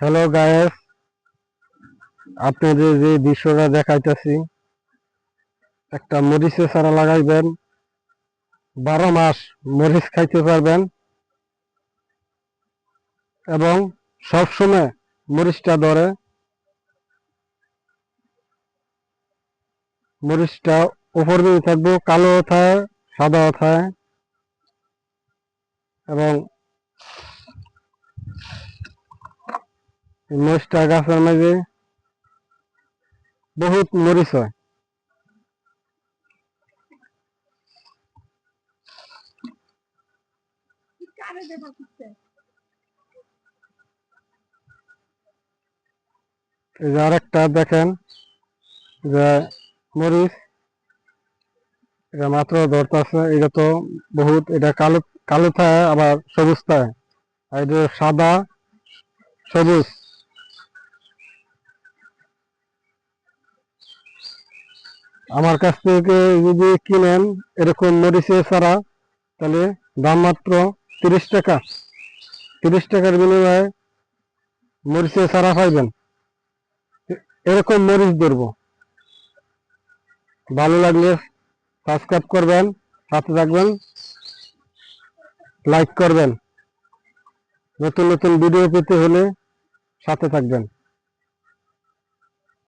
Hello guys, আপনাদের যে দৃশ্যটা দেখাইতেছি, একটা মরিচের চারা লাগাইবেন, 12 মাস মরিচ খাইতে পারবেন এবং সবসময় মরিচটা ধরে। মরিচটা উপর দিকে থাকবো, কালো থাকে, সাদা থাকে এবং মরিচটা গাছের মাঝে বহুত মরিচ হয়। এই যে আরেকটা দেখেন যে মরিচ, এটা মাত্র ধরতেছে। এটা তো বহুত, এটা কালো কালো থাকে আবার সবুজ থাকে, আর এটা সাদা সবুজ। আমার কাছ থেকে যদি কিনেন এরকম মরিচের চারা, তাহলে দাম মাত্র 30 টাকা। 30 টাকার বিনিময়ে মরিচের চারা পাইবেন। এরকম মরিচ ধরবো। ভালো লাগলে সাবস্ক্রাইব করবেন, সাথে থাকবেন, লাইক করবেন। নতুন নতুন ভিডিও পেতে হলে সাথে থাকবেন।